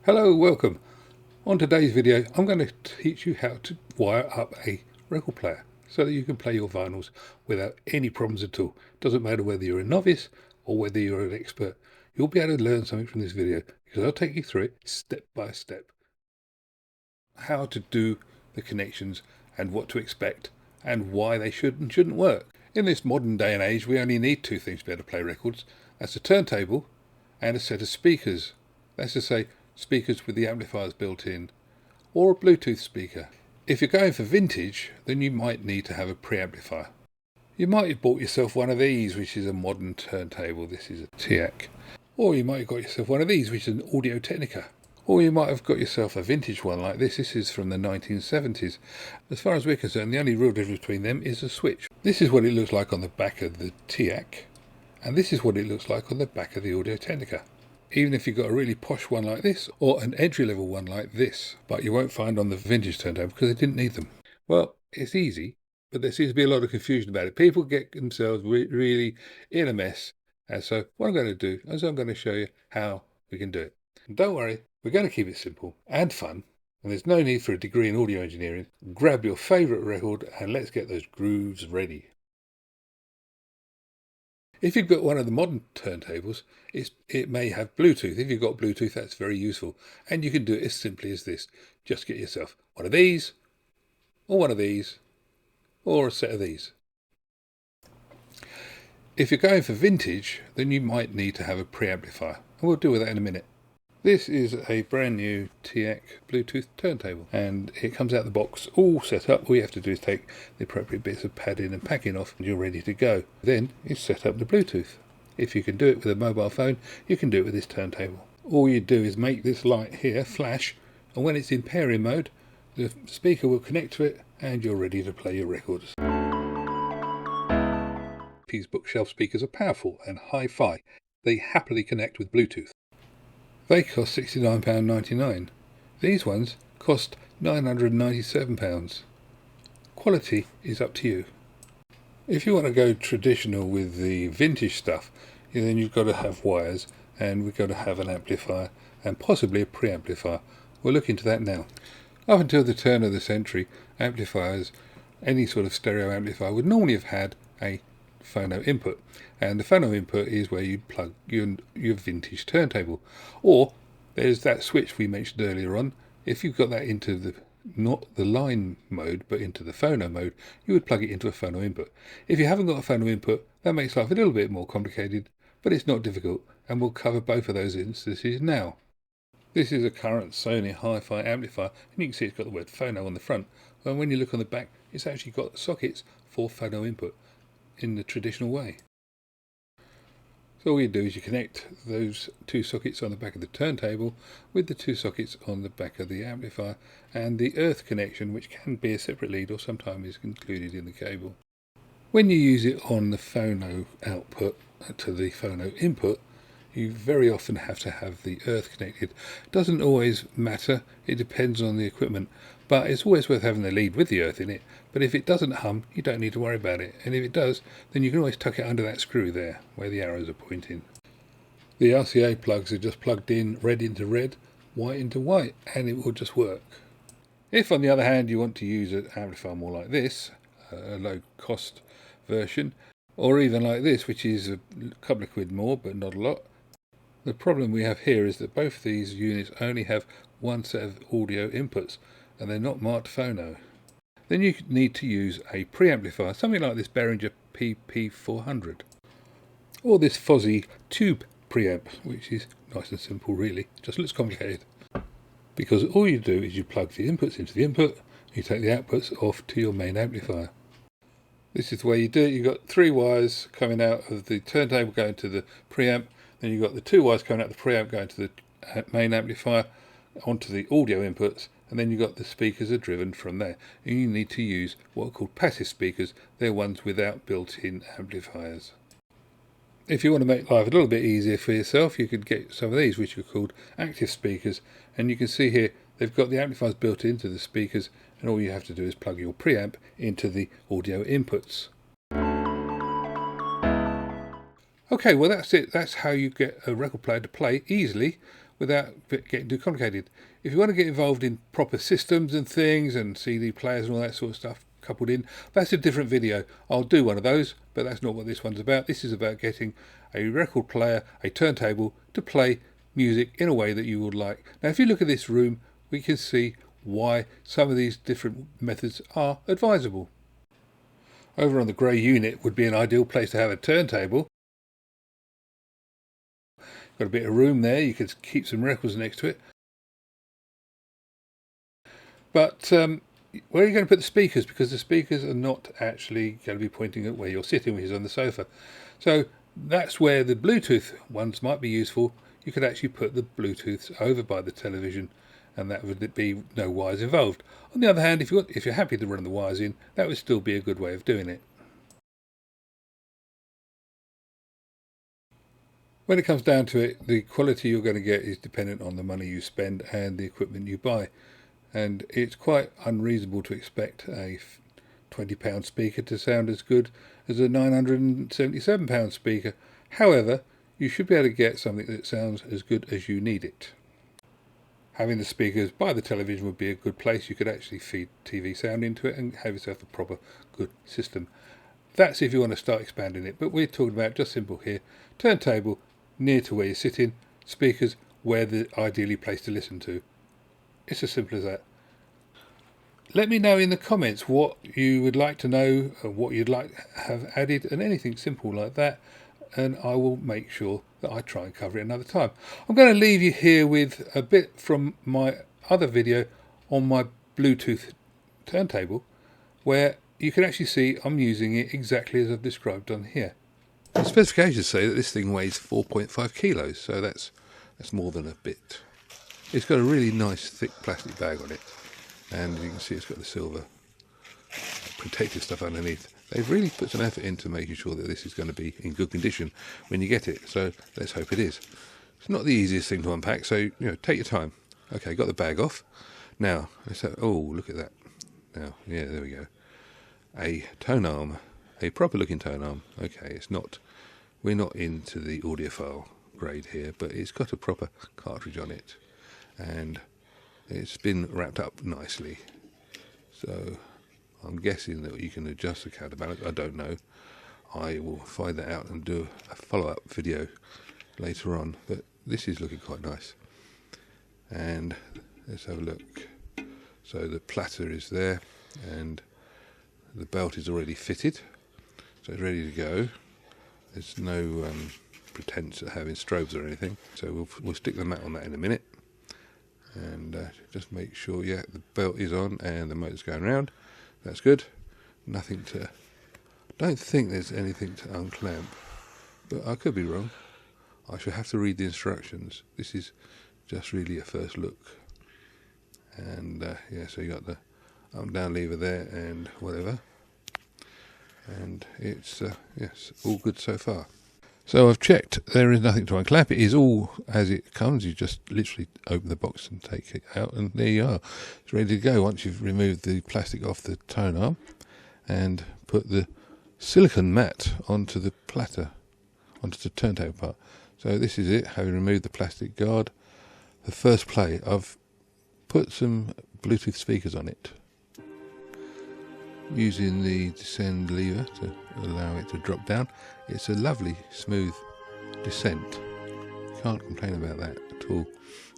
Hello, welcome. On today's video I'm going to teach you how to wire up a record player so that you can play your vinyls without any problems at all. Doesn't matter whether you're a novice or whether you're an expert. You'll be able to learn something from this video because I'll take you through it step by step. How to do the connections and what to expect and why they should and shouldn't work. In this modern day and age we only need two things to be able to play records. That's a turntable and a set of speakers. That's to say, speakers with the amplifiers built in, or a Bluetooth speaker. If you're going for vintage, then you might need to have a preamplifier. You might have bought yourself one of these, which is a modern turntable. This is a TAC. Or you might have got yourself one of these, which is an Audio Technica. Or you might have got yourself a vintage one like this. This is from the 1970s. As far as we're concerned, the only real difference between them is a switch. This is what it looks like on the back of the TAC, and this is what it looks like on the back of the Audio Technica. Even if you've got a really posh one like this, or an entry-level one like this, but you won't find on the vintage turntable because they didn't need them. Well, it's easy, but there seems to be a lot of confusion about it. People get themselves really in a mess, and so what I'm going to do is I'm going to show you how we can do it. And don't worry, we're going to keep it simple and fun, and there's no need for a degree in audio engineering. Grab your favourite record and let's get those grooves ready. If you've got one of the modern turntables, it may have Bluetooth. If you've got Bluetooth, that's very useful. And you can do it as simply as this. Just get yourself one of these, or one of these, or a set of these. If you're going for vintage, then you might need to have a preamplifier. And we'll deal with that in a minute. This is a brand new TAC Bluetooth turntable, and it comes out the box all set up. All you have to do is take the appropriate bits of padding and packing off and you're ready to go. Then you set up the Bluetooth. If you can do it with a mobile phone, you can do it with this turntable. All you do is make this light here flash, and when it's in pairing mode, the speaker will connect to it and you're ready to play your records. These bookshelf speakers are powerful and hi-fi. They happily connect with Bluetooth. They cost £69.99. These ones cost £997. Quality is up to you. If you want to go traditional with the vintage stuff, then you've got to have wires, and we've got to have an amplifier and possibly a preamplifier. We'll look into that now. Up until the turn of the century, amplifiers, any sort of stereo amplifier, would normally have had a phono input, and the phono input is where you plug your vintage turntable. Or there's that switch we mentioned earlier on. If you've got that into the not the line mode but into the phono mode, you would plug it into a phono input. If you haven't got a phono input, that makes life a little bit more complicated, but it's not difficult, and we'll cover both of those instances now. This is a current Sony hi-fi amplifier, and you can see it's got the word phono on the front, and when you look on the back it's actually got sockets for phono input in the traditional way. So all you do is you connect those two sockets on the back of the turntable with the two sockets on the back of the amplifier and the earth connection, which can be a separate lead or sometimes is included in the cable. When you use it on the phono output to the phono input, you very often have to have the earth connected. Doesn't always matter, it depends on the equipment, but it's always worth having the lead with the earth in it. But if it doesn't hum, you don't need to worry about it, and if it does, then you can always tuck it under that screw there where the arrows are pointing. The RCA plugs are just plugged in, red into red, white into white, and it will just work. If on the other hand you want to use an amplifier more like this, a low cost version, or even like this, which is a couple of quid more but not a lot, the problem we have here is that both these units only have one set of audio inputs and they're not marked phono. Then you need to use a preamplifier, something like this Behringer PP400, or this Fozzy tube preamp, which is nice and simple really, just looks complicated. Because all you do is you plug the inputs into the input, you take the outputs off to your main amplifier. This is the way you do it. You've got three wires coming out of the turntable going to the preamp, then you've got the two wires coming out of the preamp going to the main amplifier onto the audio inputs, and then you've got the speakers are driven from there. And you need to use what are called passive speakers. They're ones without built-in amplifiers. If you want to make life a little bit easier for yourself, you could get some of these, which are called active speakers, and you can see here they've got the amplifiers built into the speakers, and all you have to do is plug your preamp into the audio inputs. Okay, well that's it. That's how you get a record player to play easily without getting too complicated. If you want to get involved in proper systems and things and CD players and all that sort of stuff coupled in, that's a different video. I'll do one of those, but that's not what this one's about. This is about getting a record player, a turntable, to play music in a way that you would like. Now if you look at this room, we can see why some of these different methods are advisable. Over on the grey unit would be an ideal place to have a turntable. Got a bit of room there, you could keep some records next to it. But where are you going to put the speakers? Because the speakers are not actually going to be pointing at where you're sitting, which is on the sofa. So that's where the Bluetooth ones might be useful. You could actually put the Bluetooths over by the television, and that would be no wires involved. On the other hand, if you're happy to run the wires in, that would still be a good way of doing it. When it comes down to it, the quality you're going to get is dependent on the money you spend and the equipment you buy. And it's quite unreasonable to expect a £20 speaker to sound as good as a £977 speaker. However, you should be able to get something that sounds as good as you need it. Having the speakers by the television would be a good place. You could actually feed TV sound into it and have yourself a proper good system. That's if you want to start expanding it, but we're talking about just simple here. Turntable near to where you're sitting, speakers where they're ideally placed to listen to. It's as simple as that. Let me know in the comments what you would like to know, what you'd like to have added, and anything simple like that, and I will make sure that I try and cover it another time. I'm going to leave you here with a bit from my other video on my Bluetooth turntable, where you can actually see I'm using it exactly as I've described on here. The specifications say that this thing weighs 4.5 kilos, so that's more than a bit. It's got a really nice thick plastic bag on it, and you can see it's got the silver protective stuff underneath. They've really put some effort into making sure that this is going to be in good condition when you get it, so let's hope it is. It's not the easiest thing to unpack, so take your time. Okay, got the bag off. Now, let's have, oh, look at that. Now, yeah, there we go. A tone arm, a proper looking tone arm. Okay, we're not into the audiophile grade here, but it's got a proper cartridge on it, and it's been wrapped up nicely. So I'm guessing that you can adjust the counterbalance. I don't know. I will find that out and do a follow-up video later on, but this is looking quite nice. And let's have a look. So the platter is there, and the belt is already fitted, so it's ready to go. There's no pretense at having strobes or anything, so we'll stick the mat on that in a minute, and just make sure, yeah, the belt is on and the motor's going round. That's good. Nothing to, don't think there's anything to unclamp, but I could be wrong. I shall have to read the instructions. This is just really a first look. And yeah, so you got the up and down lever there and whatever, and it's yes, all good so far. So I've checked, there is nothing to unclamp. It is all as it comes. You just literally open the box and take it out, and there you are. It's ready to go once you've removed the plastic off the tone arm and put the silicone mat onto the platter, onto the turntable part. So this is it, having removed the plastic guard. The first play, I've put some Bluetooth speakers on it, using the descend lever to allow it to drop down. It's a lovely smooth descent, can't complain about that at all.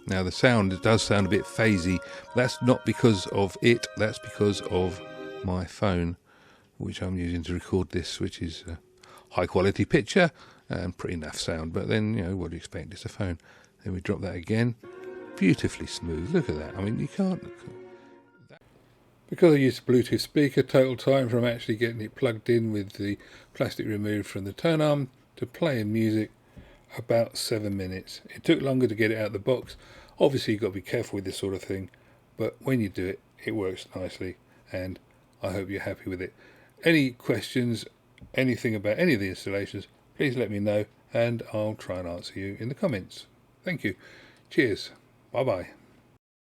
Now the sound does sound a bit phasey. That's not because of it, that's because of my phone, which I'm using to record this, which is a high quality picture and pretty naff sound, but then what do you expect, it's a phone. Then we drop that again, beautifully smooth. Look at that. I mean, you can't. Because I used a Bluetooth speaker, total time from actually getting it plugged in with the plastic removed from the turn arm to playing music, about 7 minutes. It took longer to get it out of the box. Obviously you've got to be careful with this sort of thing, but when you do it, it works nicely, and I hope you're happy with it. Any questions, anything about any of the installations, please let me know, and I'll try and answer you in the comments. Thank you. Cheers. Bye bye.